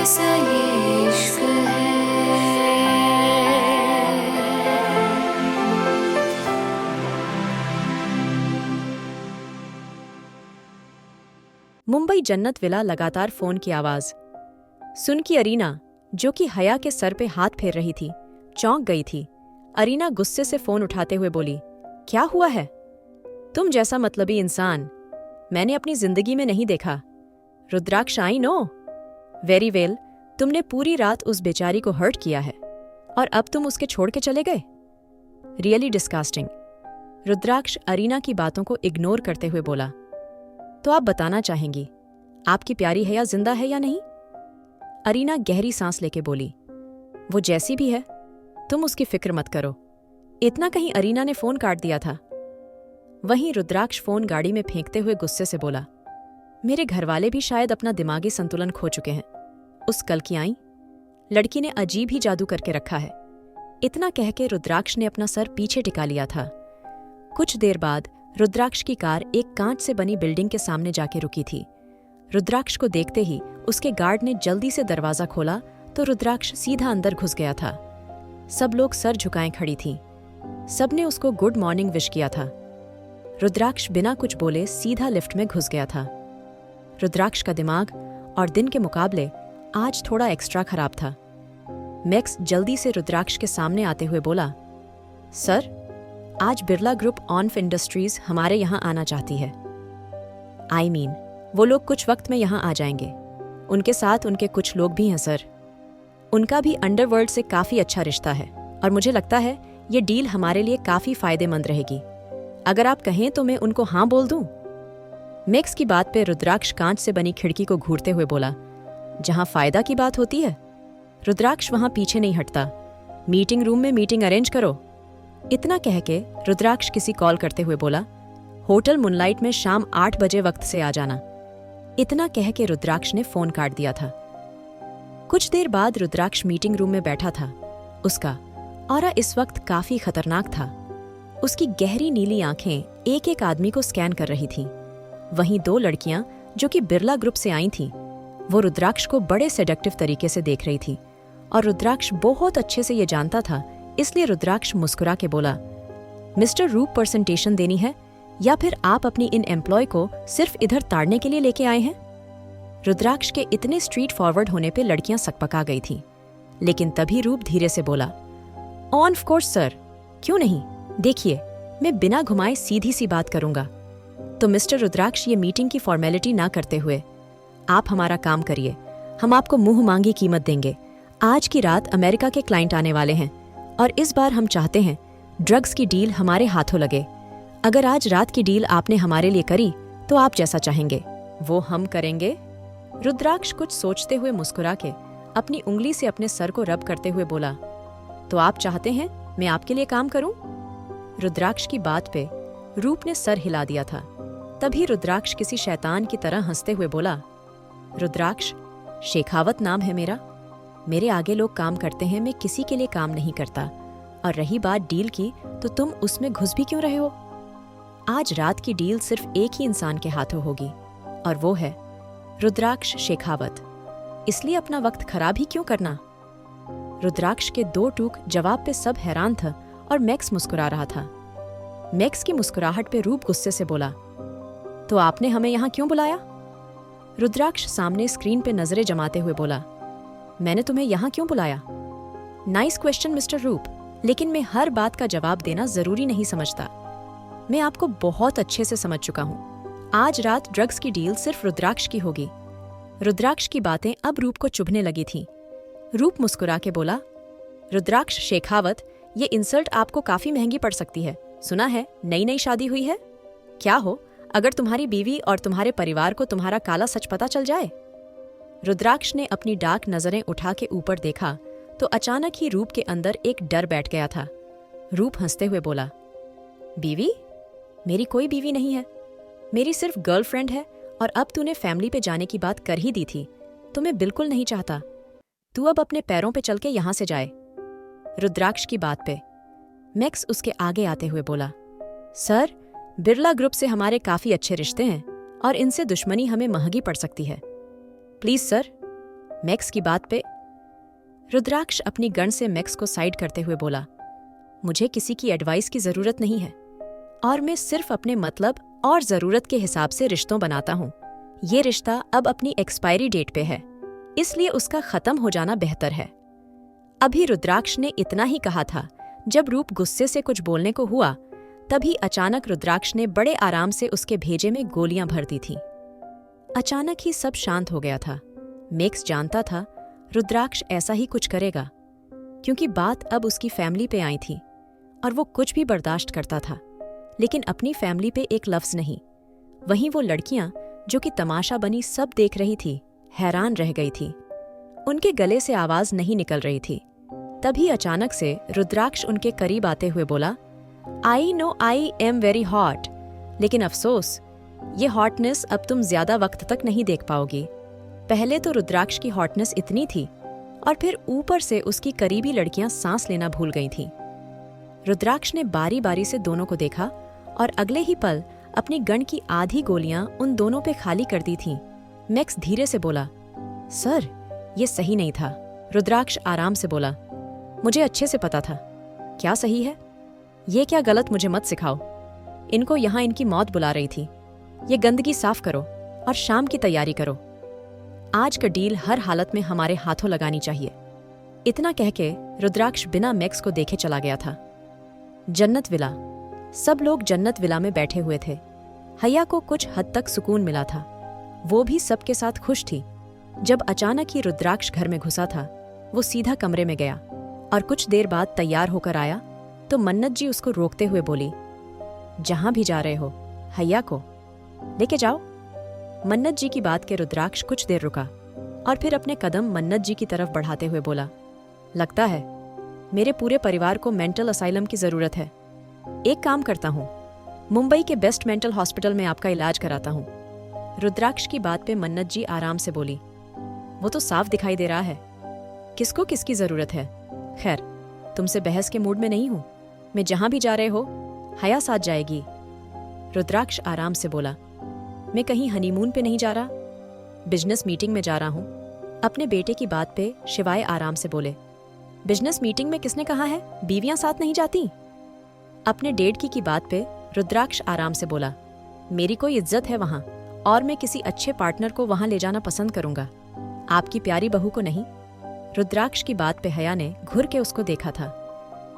कैसा ये इश्क है। मुंबई जन्नत विला लगातार फोन की आवाज सुन की अरीना, जो कि हया के सर पे हाथ फेर रही थी, चौंक गई थी। अरीना गुस्से से फोन उठाते हुए बोली, क्या हुआ है? तुम जैसा मतलबी इंसान मैंने अपनी जिंदगी में नहीं देखा। रुद्राक्ष, आई नो वेरी वेल, तुमने पूरी रात उस बेचारी को हर्ट किया है और अब तुम उसके छोड़ के चले गए। Really disgusting. रुद्राक्ष अरीना की बातों को इग्नोर करते हुए बोला, तो आप बताना चाहेंगी आपकी प्यारी हया जिंदा है या नहीं? अरीना गहरी सांस लेके बोली, वो जैसी भी है तुम उसकी फिक्र मत करो। इतना कहीं अरीना ने फोन काट दिया था। वहीं रुद्राक्ष फोन गाड़ी में फेंकते हुए गुस्से से बोला, मेरे घरवाले भी शायद अपना दिमागी संतुलन खो चुके हैं। उस कल की आई लड़की ने अजीब ही जादू करके रखा है। इतना कह के रुद्राक्ष ने अपना सर पीछे टिका लिया था। कुछ देर बाद रुद्राक्ष की कार एक कांच से बनी बिल्डिंग के सामने जाके रुकी थी। रुद्राक्ष को देखते ही उसके गार्ड ने जल्दी से दरवाजा खोला तो रुद्राक्ष सीधा अंदर घुस गया था। सब लोग सर झुकाएं खड़ी थीं। सबने उसको गुड मॉर्निंग विश किया था। रुद्राक्ष बिना कुछ बोले सीधा लिफ्ट में घुस गया था। रुद्राक्ष का दिमाग और दिन के मुकाबले आज थोड़ा एक्स्ट्रा खराब था। मैक्स जल्दी से रुद्राक्ष के सामने आते हुए बोला, सर, आज बिरला ग्रुप ऑनफ इंडस्ट्रीज हमारे यहाँ आना चाहती है। आई मीन, वो लोग कुछ वक्त में यहाँ आ जाएंगे। उनके साथ उनके कुछ लोग भी हैं सर। उनका भी अंडरवर्ल्ड से काफ़ी अच्छा रिश्ता है और मुझे लगता है ये डील हमारे लिए काफ़ी फायदेमंद रहेगी। अगर आप कहें तो मैं उनको हाँ बोल दूं। मैक्स की बात पे रुद्राक्ष कांच से बनी खिड़की को घूरते हुए बोला, जहाँ फायदा की बात होती है रुद्राक्ष वहाँ पीछे नहीं हटता। मीटिंग रूम में मीटिंग अरेंज करो। इतना कह के रुद्राक्ष किसी कॉल करते हुए बोला, होटल मूनलाइट में शाम 8 बजे वक्त से आ जाना। इतना कह के रुद्राक्ष ने फोन काट दिया था। कुछ देर बाद रुद्राक्ष मीटिंग रूम में बैठा था। उसका ऑरा इस वक्त काफी खतरनाक था। उसकी गहरी नीली आंखें एक एक आदमी को स्कैन कर रही थीं। वहीं 2 लड़कियां जो कि बिरला ग्रुप से आई थीं, वो रुद्राक्ष को बड़े सेडक्टिव तरीके से देख रही थी और रुद्राक्ष बहुत अच्छे से ये जानता था। इसलिए रुद्राक्ष मुस्कुरा के बोला, मिस्टर रूप प्रेजेंटेशन देनी है या फिर आप अपनी इन एम्प्लॉय को सिर्फ इधर ताड़ने के लिए लेके आए हैं? रुद्राक्ष के इतने स्ट्रीट फॉरवर्ड होने पे लड़कियां सकपका गई थीं। लेकिन तभी रूप धीरे से बोला, ऑन ऑफ कोर्स सर, क्यों नहीं। देखिए, मैं बिना घुमाए सीधी सी बात करूंगा। तो मिस्टर रुद्राक्ष, ये मीटिंग की फॉर्मेलिटी ना करते हुए आप हमारा काम करिए। हम आपको मुंह मांगी कीमत देंगे। आज की रात अमेरिका के क्लाइंट आने वाले हैं और इस बार हम चाहते हैं ड्रग्स की डील हमारे हाथों लगे। अगर आज रात की डील आपने हमारे लिए करी तो आप जैसा चाहेंगे वो हम करेंगे। रुद्राक्ष कुछ सोचते हुए मुस्कुरा के अपनी उंगली से अपने सर को रब करते हुए बोला, तो आप चाहते हैं मैं आपके लिए काम करूं? रुद्राक्ष की बात पे रूप ने सर हिला दिया था। तभी रुद्राक्ष किसी शैतान की तरह हंसते हुए बोला, रुद्राक्ष, शेखावत नाम है मेरा। मेरे आगे लोग काम करते हैं, मैं किसी के लिए काम नहीं करता। और रही बात डील की, तो तुम उसमें घुस भी क्यों रहे हो? आज रात की डील सिर्फ एक ही इंसान के हाथों होगी और वो है रुद्राक्ष शेखावत। इसलिए अपना वक्त खराब ही क्यों करना? रुद्राक्ष के 2 टूक जवाब पे सब हैरान था और मैक्स मुस्कुरा रहा था। मैक्स की मुस्कुराहट पे रूप गुस्से से बोला, तो आपने हमें यहाँ क्यों बुलाया? रुद्राक्ष सामने स्क्रीन पे नजरें जमाते हुए बोला, मैंने तुम्हें यहाँ क्यों बुलाया? नाइस क्वेश्चन मिस्टर रूप, लेकिन मैं हर बात का जवाब देना जरूरी नहीं समझता। मैं आपको बहुत अच्छे से समझ चुका हूँ। आज रात ड्रग्स की डील सिर्फ रुद्राक्ष की होगी। रुद्राक्ष की बातें अब रूप को चुभने लगी थीं। रूप मुस्कुरा के बोला, रुद्राक्ष शेखावत, ये इंसल्ट आपको काफी महंगी पड़ सकती है। सुना है नई नई शादी हुई है। क्या हो अगर तुम्हारी बीवी और तुम्हारे परिवार को तुम्हारा काला सच पता चल जाए? रुद्राक्ष ने अपनी डार्क नजरें उठा के ऊपर देखा तो अचानक ही रूप के अंदर एक डर बैठ गया था। रूप हंसते हुए बोला, बीवी? मेरी कोई बीवी नहीं है। मेरी सिर्फ गर्लफ्रेंड है और अब तूने फैमिली पे जाने की बात कर ही दी थी तो मैं बिल्कुल नहीं चाहता तू अब अपने पैरों पे चल के यहां से जाए। रुद्राक्ष की बात पे मैक्स उसके आगे आते हुए बोला, सर, बिरला ग्रुप से हमारे काफी अच्छे रिश्ते हैं और इनसे दुश्मनी हमें महंगी पड़ सकती है। Please sir. मैक्स की बात पे। रुद्राक्ष अपनी गन से मैक्स को साइड करते हुए बोला, मुझे किसी की एडवाइस की जरूरत नहीं है और मैं सिर्फ अपने मतलब और जरूरत के हिसाब से रिश्तों बनाता हूँ। ये रिश्ता अब अपनी एक्सपायरी डेट पे है, इसलिए उसका खत्म हो जाना बेहतर है। अभी रुद्राक्ष ने इतना ही कहा था, जब रूप गुस्से से कुछ बोलने को हुआ तभी अचानक रुद्राक्ष ने बड़े आराम से उसके भेजे में गोलियां भर दी थीं। अचानक ही सब शांत हो गया था। मैक्स जानता था रुद्राक्ष ऐसा ही कुछ करेगा, क्योंकि बात अब उसकी फैमिली पे आई थी और वो कुछ भी बर्दाश्त करता था, लेकिन अपनी फैमिली पे एक लफ्ज नहीं। वहीं वो लड़कियां जो कि तमाशा बनी सब देख रही थी, हैरान रह गई थी। उनके गले से आवाज नहीं निकल रही थी। तभी अचानक से रुद्राक्ष उनके करीब आते हुए बोला, I know I am very hot, लेकिन अफसोस ये हॉटनेस अब तुम ज्यादा वक्त तक नहीं देख पाओगी। पहले तो रुद्राक्ष की हॉटनेस इतनी थी और फिर ऊपर से उसकी करीबी लड़कियां सांस लेना भूल गई थीं। रुद्राक्ष ने बारी बारी से दोनों को देखा और अगले ही पल अपनी गन की आधी गोलियां उन दोनों पे खाली कर दी थीं। मैक्स धीरे से बोला, सर ये सही नहीं था। रुद्राक्ष आराम से बोला, मुझे अच्छे से पता था। क्या सही है? ये क्या गलत मुझे मत सिखाओ। इनको यहाँ इनकी मौत बुला रही थी। ये गंदगी साफ करो और शाम की तैयारी करो। आज का डील हर हालत में हमारे हाथों लगानी चाहिए। इतना कह के रुद्राक्ष बिना मैक्स को देखे चला गया था। जन्नत विला। सब लोग जन्नत विला में बैठे हुए थे। हया को कुछ हद तक सुकून मिला था। वो भी सबके साथ खुश थी। जब अचानक ही रुद्राक्ष घर में घुसा था, वो सीधा कमरे में गया और कुछ देर बाद तैयार होकर आया तो मन्नत जी उसको रोकते हुए बोली, जहां भी जा रहे हो हया को लेके जाओ। मन्नत जी की बात के रुद्राक्ष कुछ देर रुका और फिर अपने कदम मन्नत जी की तरफ बढ़ाते हुए बोला, लगता है मेरे पूरे परिवार को मेंटल असाइलम की जरूरत है। एक काम करता हूँ, मुंबई के बेस्ट मेंटल हॉस्पिटल में आपका इलाज कराता हूँ। रुद्राक्ष की बात पे मन्नत जी आराम से बोली, वो तो साफ दिखाई दे रहा है किसको किसकी जरूरत है। खैर, तुमसे बहस के मूड में नहीं हूं। मैं जहां भी जा रहे हो हया साथ जाएगी। रुद्राक्ष आराम से बोला, मैं कहीं हनीमून पे नहीं जा रहा, बिजनेस मीटिंग में जा रहा हूं। अपने बेटे की बात पे शिवाय आराम से बोले, बिजनेस मीटिंग में किसने कहा है बीवियां साथ नहीं जाती? अपने डेढ़ की बात पे रुद्राक्ष आराम से बोला, मेरी कोई इज्जत है वहां और मैं किसी अच्छे पार्टनर को वहां ले जाना पसंद करूंगा, आपकी प्यारी बहू को नहीं। रुद्राक्ष की बात पे हया ने घुर के उसको देखा था।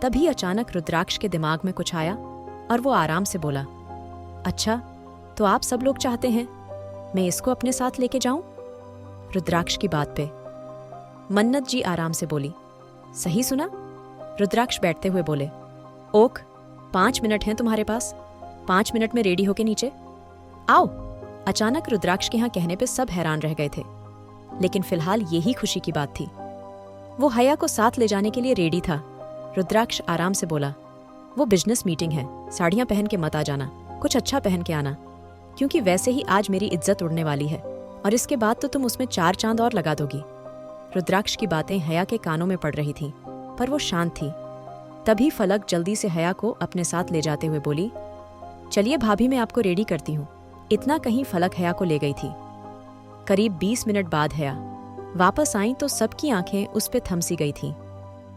तभी अचानक रुद्राक्ष के दिमाग में कुछ आया और वो आराम से बोला, अच्छा तो आप सब लोग चाहते हैं मैं इसको अपने साथ लेके जाऊं? रुद्राक्ष की बात पे मन्नत जी आराम से बोली, सही सुना? रुद्राक्ष बैठते हुए बोले, ओक 5 मिनट हैं तुम्हारे पास, 5 मिनट में रेडी होके नीचे आओ। अचानक रुद्राक्ष के यहाँ कहने पे सब हैरान रह गए थे, लेकिन फिलहाल यही खुशी की बात थी। वो हया को साथ ले जाने के लिए रेडी था। रुद्राक्ष आराम से बोला, वो बिजनेस मीटिंग है, साड़ियां पहन के मत आ जाना, कुछ अच्छा पहन के आना, क्योंकि वैसे ही आज मेरी इज्जत उड़ने वाली है और इसके बाद तो तुम उसमें 4 चांद और लगा दोगी। रुद्राक्ष की बातें हया के कानों में पड़ रही थीं, पर वो शांत थी। तभी फलक जल्दी से हया को अपने साथ ले जाते हुए बोली, चलिए भाभी मैं आपको रेडी करती हूँ। इतना कहीं फलक हया को ले गई थी। करीब 20 मिनट बाद हया वापस आई तो सबकी आंखें उस पे थमसी गई थीं।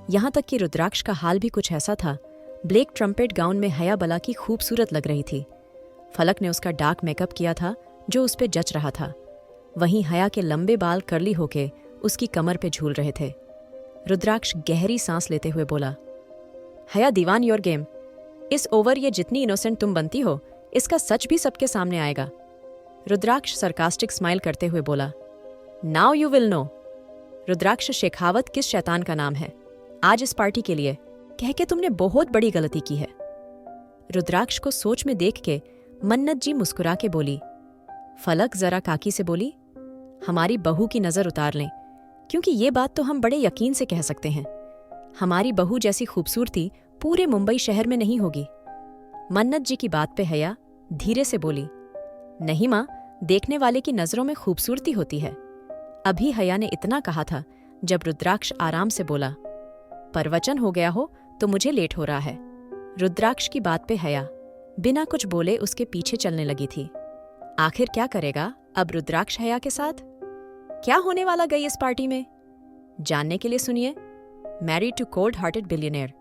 यहाँ तक कि रुद्राक्ष का हाल भी कुछ ऐसा था। ब्लैक ट्रम्पेट गाउन में हया बला की खूबसूरत लग रही थी। फलक ने उसका डार्क मेकअप किया था जो उस पे जच रहा था। वहीं हया के लंबे बाल कर्ली होके उसकी कमर पे झूल रहे थे। रुद्राक्ष गहरी सांस लेते हुए बोला, हया दीवान योर गेम। इस ओवर ये जितनी इनोसेंट तुम बनती हो, इसका सच भी सबके सामने आएगा। रुद्राक्ष सरकास्टिक स्माइल करते हुए बोला, नाउ यू विल नो। रुद्राक्ष शेखावत किस शैतान का नाम है? आज इस पार्टी के लिए कह के तुमने बहुत बड़ी गलती की है। रुद्राक्ष को सोच में देख के मन्नत जी मुस्कुरा के बोली। फलक जरा काकी से बोली, हमारी बहू की नजर उतार लें, क्योंकि ये बात तो हम बड़े यकीन से कह सकते हैं, हमारी बहू जैसी खूबसूरती पूरे मुंबई शहर में नहीं होगी। मन्नत जी की बात पे हया धीरे से बोली, नहीं माँ, देखने वाले की नजरों में खूबसूरती होती है। अभी हया ने इतना कहा था जब रुद्राक्ष आराम से बोला, परवचन हो गया हो तो मुझे लेट हो रहा है। रुद्राक्ष की बात पे हया बिना कुछ बोले उसके पीछे चलने लगी थी। आखिर क्या करेगा अब रुद्राक्ष हया के साथ? क्या होने वाला गई इस पार्टी में? जानने के लिए सुनिए married to cold hearted billionaire